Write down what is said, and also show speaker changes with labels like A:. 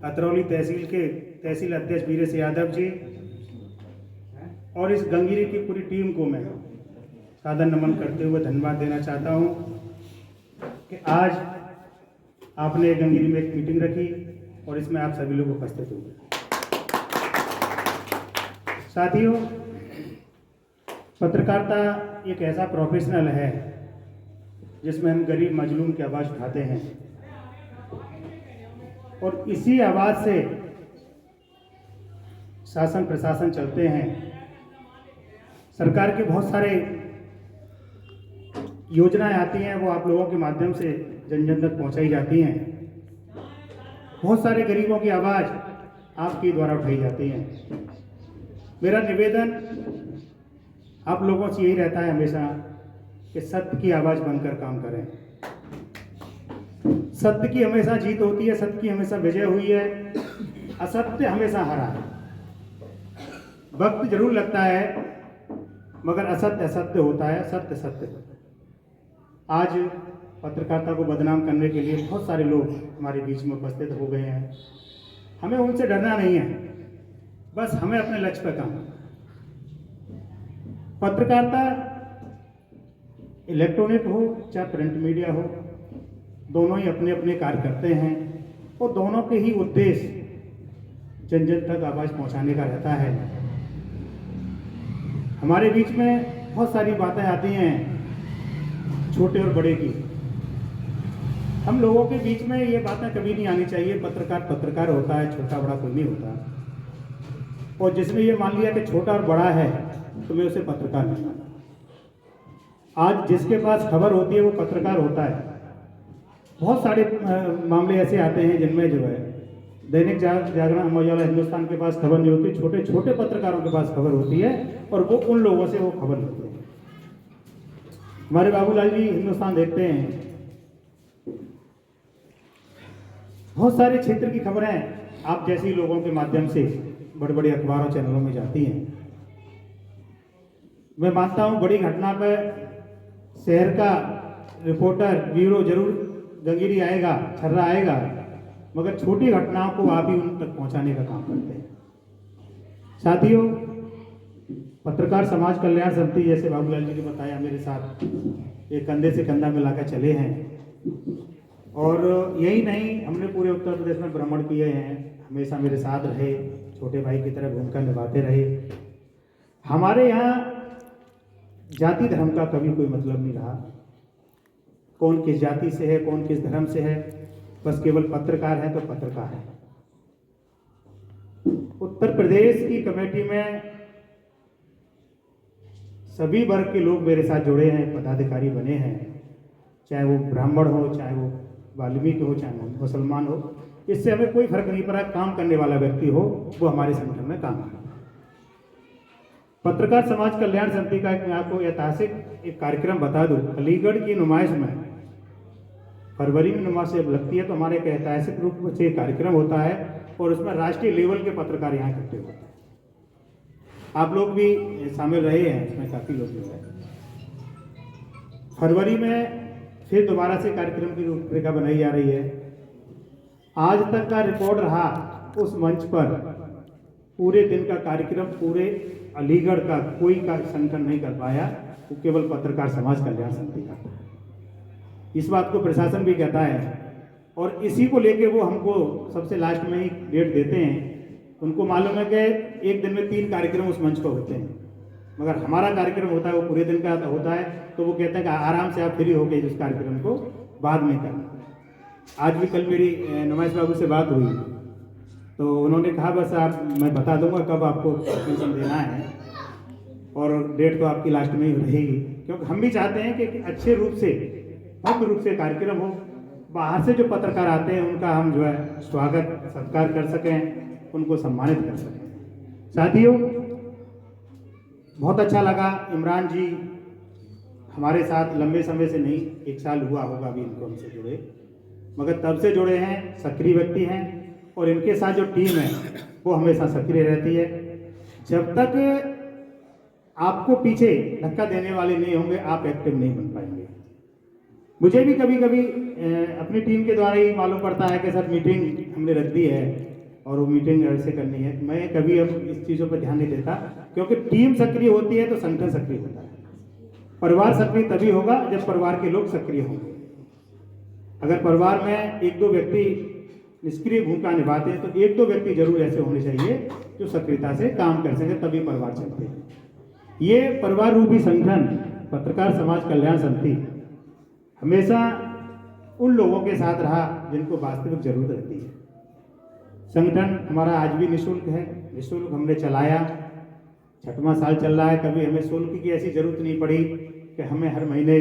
A: अतरौली तहसील के तहसील अध्यक्ष वीरेश यादव जी और इस गंगीरी की पूरी टीम को मैं सादर नमन करते हुए धन्यवाद देना चाहता हूं कि आज आपने गंगीरी में एक मीटिंग रखी और इसमें आप सभी लोग उपस्थित हुए। साथियों, पत्रकारिता एक ऐसा प्रोफेशनल है जिसमें हम गरीब मजलूम की आवाज़ उठाते हैं और इसी आवाज़ से शासन प्रशासन चलते हैं। सरकार के बहुत सारे योजनाएं आती हैं, वो आप लोगों के माध्यम से जन जन तक पहुंचाई जाती हैं। बहुत सारे गरीबों की आवाज़ आपके द्वारा उठाई जाती है। मेरा निवेदन आप लोगों से यही रहता है हमेशा कि सत्य की आवाज़ बनकर काम करें। सत्य की हमेशा जीत होती है, सत्य की हमेशा विजय हुई है, असत्य हमेशा हारा है। वक्त जरूर लगता है मगर असत्य असत्य होता है, सत्य सत्य होता है। आज पत्रकारिता को बदनाम करने के लिए बहुत सारे लोग हमारे बीच में उपस्थित हो गए हैं। हमें उनसे डरना नहीं है, बस हमें अपने लक्ष्य पर काम। पत्रकारिता इलेक्ट्रॉनिक हो चाहे प्रिंट मीडिया हो, दोनों ही अपने अपने कार्य करते हैं और दोनों के ही उद्देश्य जन जन तक आवाज़ पहुंचाने का रहता है। हमारे बीच में बहुत सारी बातें आती हैं छोटे और बड़े की। हम लोगों के बीच में ये बातें कभी नहीं आनी चाहिए। पत्रकार पत्रकार होता है, छोटा बड़ा कोई नहीं होता। और जिसने ये मान लिया कि छोटा और बड़ा है तो मैं उसे पत्रकार नहीं मानता। आज जिसके पास खबर होती है वो पत्रकार होता है। बहुत सारे मामले ऐसे आते हैं जिनमें जो है दैनिक जागरण, अमर उजाला, हिंदुस्तान के पास खबर नहीं होती, छोटे छोटे पत्रकारों के पास खबर होती है और वो उन लोगों से वो खबर लेते हैं। हमारे बाबूलाल जी हिंदुस्तान देखते हैं, बहुत सारे क्षेत्र की खबरें आप जैसे लोगों के माध्यम से बड़े बड़े अखबारों चैनलों में जाती हैं। मैं मानता हूं बड़ी घटना पर शहर का रिपोर्टर ब्यूरो जरूर गंगीरी आएगा, छर्रा आएगा, मगर छोटी घटनाओं को आप ही उन तक पहुंचाने का काम करते हैं। साथियों, पत्रकार समाज कल्याण समिति, जैसे बाबूलाल जी ने बताया, मेरे साथ एक कंधे से कंधा मिलाकर चले हैं और यही नहीं, हमने पूरे उत्तर प्रदेश में भ्रमण किए हैं। हमेशा मेरे साथ रहे, छोटे भाई की तरह भूमिका निभाते रहे। हमारे यहाँ जाति धर्म का कभी कोई मतलब नहीं रहा। कौन किस जाति से है, कौन किस धर्म से है, बस केवल पत्रकार है तो पत्रकार है। उत्तर प्रदेश की कमेटी में सभी वर्ग के लोग मेरे साथ जुड़े हैं, पदाधिकारी बने हैं, चाहे वो ब्राह्मण हो, चाहे वो वाल्मीकि हो, चाहे मुसलमान हो। इससे हमें कोई फर्क नहीं पड़ा। काम करने वाला व्यक्ति हो वो हमारे संगठन में काम करे। पत्रकार समाज कल्याण समिति का मैं आपको ऐतिहासिक एक कार्यक्रम बता दूं। अलीगढ़ की नुमाइश में फरवरी में नुमाइश जब लगती है तो हमारे एक ऐतिहासिक रूप से कार्यक्रम होता है और उसमें राष्ट्रीय लेवल के पत्रकार यहाँ इकट्ठे होते हैं। आप लोग भी शामिल रहे हैं, इसमें काफ़ी लोग जो है। फरवरी में फिर दोबारा से कार्यक्रम की रूपरेखा बनाई जा रही है। आज तक का रिकॉर्ड रहा उस मंच पर पूरे दिन का कार्यक्रम पूरे अलीगढ़ का कोई का संगठन नहीं कर पाया, वो केवल पत्रकार समाज कल्याण समिति करता है। इस बात को प्रशासन भी कहता है और इसी को लेके वो हमको सबसे लास्ट में ही डेट देते हैं। उनको मालूम है कि एक दिन में 3 कार्यक्रम उस मंच पर होते हैं, मगर हमारा कार्यक्रम होता है वो पूरे दिन का होता है, तो वो कहते हैं कि आराम से आप फ्री हो गए इस कार्यक्रम को बाद में करना। आज भी कल मेरी नुमाइश बाबू से बात हुई तो उन्होंने कहा बस मैं बता दूंगा कब आपको पेंशन देना है और डेट तो आपकी लास्ट में ही रहेगी, क्योंकि हम भी चाहते हैं कि अच्छे रूप से, भव्य रूप से कार्यक्रम हो। बाहर से जो पत्रकार आते हैं उनका हम जो है स्वागत सत्कार कर सकें, उनको सम्मानित कर सकें। साथियों, बहुत अच्छा लगा। इमरान जी हमारे साथ लंबे समय से नहीं, 1 साल हुआ होगा अभी इनको हमसे जुड़े, मगर तब से जुड़े हैं, सक्रिय व्यक्ति हैं और इनके साथ जो टीम है वो हमेशा सक्रिय रहती है। जब तक आपको पीछे धक्का देने वाले नहीं होंगे आप एक्टिव नहीं बन पाएंगे। मुझे भी कभी कभी अपनी टीम के द्वारा ही मालूम पड़ता है कि सर मीटिंग हमने रख दी है और वो मीटिंग ऐसे करनी है। मैं कभी अब इस चीज़ों पर ध्यान नहीं देता, क्योंकि टीम सक्रिय होती है तो संगठन सक्रिय होता है। परिवार सक्रिय तभी होगा जब परिवार के लोग सक्रिय होंगे। अगर परिवार में एक दो व्यक्ति निष्क्रिय भूमिका निभाते हैं तो एक दो व्यक्ति जरूर ऐसे होने चाहिए जो सक्रियता से काम कर सके, तभी परिवार चलते हैं। ये परिवार रूपी संगठन पत्रकार समाज कल्याण समिति हमेशा उन लोगों के साथ रहा जिनको वास्तविक जरूरत रहती है। संगठन हमारा आज भी निःशुल्क है, निःशुल्क हमने चलाया, 6वां साल चल रहा है। कभी हमें शुल्क की ऐसी जरूरत नहीं पड़ी कि हमें हर महीने